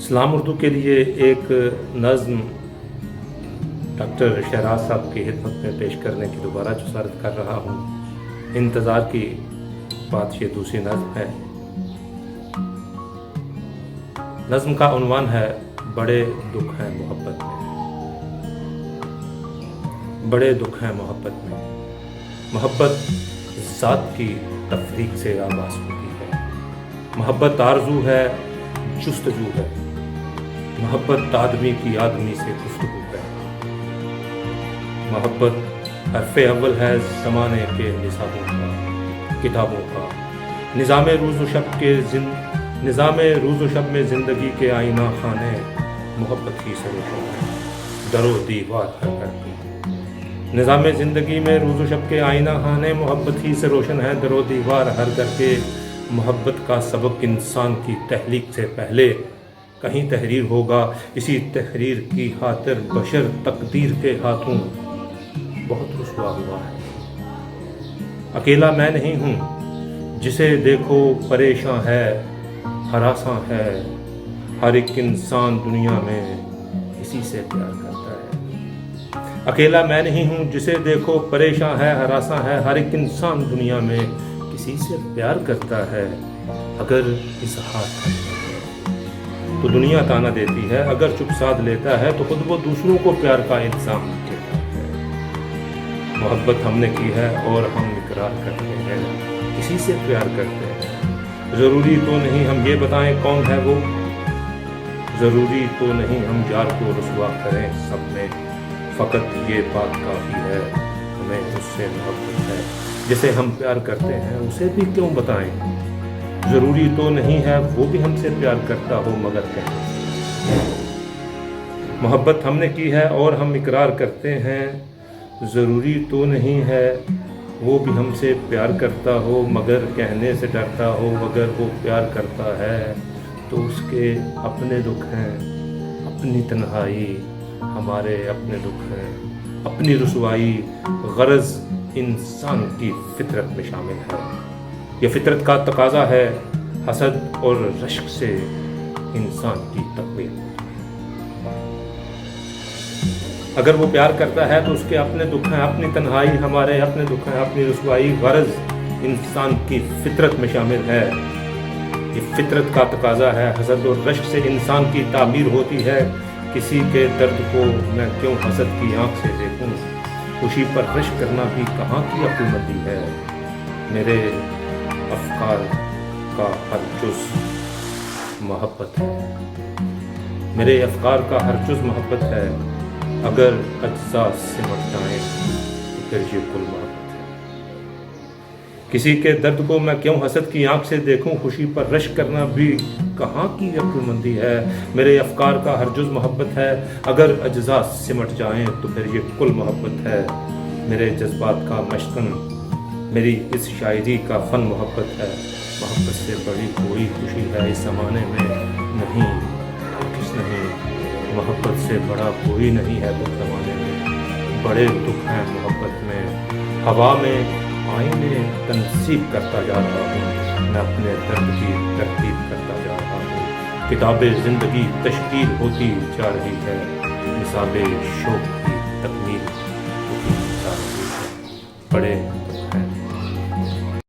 इस्लाम उर्दू के लिए एक नज़्म डॉक्टर शहराज साहब की खिदमत में पेश करने की दोबारा जुसारत कर रहा हूँ। इंतज़ार की बात ये दूसरी नज़्म है। नज़्म का उन्वान है बड़े दुख हैं मोहब्बत में। बड़े दुख हैं मोहब्बत में। मोहब्बत ज़ात की तफरीक से आगाज़ होती है। मोहब्बत आरज़ू है, जुस्तजू है। मोहब्बत आदमी की आदमी से गुफ्तगू है। मोहब्बत हर्फ़े अव्वल है ज़माने के निसाबों का, किताबों का। निज़ामे रोज़ व शब में ज़िंदगी के आईना खाने मोहब्बत ही से रोशन है, दरो दीवार हर करके। निज़ामे ज़िंदगी में रोज़ व शब के आईना खाने मोहब्बत ही से रोशन है, दरो दीवार हर करके। मोहब्बत का सबक इंसान की तहलीक से पहले कहीं तहरीर होगा। इसी तहरीर की खातिर बशर तकदीर के हाथों बहुत रुसवा हुआ है। अकेला मैं नहीं हूँ जिसे देखो परेशान है, हरासा है। हर एक इंसान दुनिया में इसी से प्यार करता है। अकेला मैं नहीं हूँ जिसे देखो परेशान है, हरासा है। हर एक इंसान दुनिया में किसी से प्यार करता है। अगर इजहार करता है तो दुनिया ताना देती है, अगर चुप साध लेता है तो खुद वो दूसरों को प्यार का इल्ज़ाम देता है। मोहब्बत हमने की है और हम इकरार करते हैं, किसी से प्यार करते हैं। ज़रूरी तो नहीं हम ये बताएं कौन है वो, ज़रूरी तो नहीं हम यार को रुसवा करें सब में। फ़कत ये बात काफ़ी है हमें उससे मोहब्बत है। जिसे हम प्यार करते हैं उसे भी क्यों बताएं। ज़रूरी तो नहीं है वो भी हमसे प्यार करता हो, मगर कहने मोहब्बत हमने की है और हम इकरार करते हैं। ज़रूरी तो नहीं है वो भी हमसे प्यार करता हो, मगर कहने से डरता हो। अगर वो प्यार करता है तो उसके अपने दुख हैं, अपनी तन्हाई हमारे अपने दुख हैं, अपनी रुसवाई। गरज इंसान की फितरत में शामिल है। यह फितरत का तकाजा है, हसद और रश्क से इंसान की तकमील। अगर वो प्यार करता है तो उसके अपने दुख हैं, अपनी तन्हाई हमारे अपने दुख हैं, अपनी रुसवाई। गरज इंसान की फितरत में शामिल है। ये फितरत का तकाजा है, हसद और रश्क से इंसान की तामीर होती है। किसी के दर्द को मैं क्यों हसद की आंख से देखूं, खुशी पर रश्क करना भी कहाँ की अक्लमंदी है। मेरे अफकार का हर जुज़ मोहब्बत है। मेरे अफकार का हर जुज़ मोहब्बत है। अगर अज्जा सिमट जाएं तो फिर ये कुल मोहब्बत है। किसी के दर्द को मैं क्यों हसद की आंख से देखूं, खुशी पर रश्क करना भी कहाँ की अक्लमंदी है। मेरे अफकार का हर जुज़ मोहब्बत है। अगर अज्जा सिमट जाएं तो फिर ये कुल मोहब्बत है। मेरे जज्बात का मशकन, मेरी इस शायरी का फ़न मोहब्बत है। मोहब्बत से बड़ी कोई खुशी है इस ज़माने में नहीं, किस नहीं। मोहब्बत से बड़ा कोई नहीं है दुख ज़माने में। बड़े दुख हैं मोहब्बत में। हवा में आईने तनसीब करता जा रहा हूँ, मैं अपने दर्द की तरतीब करता जा रहा हूँ। किताबे ज़िंदगी तश्कील होती जा रही है, निसाबे शौक़ की तकमील होती जा रही है। बड़े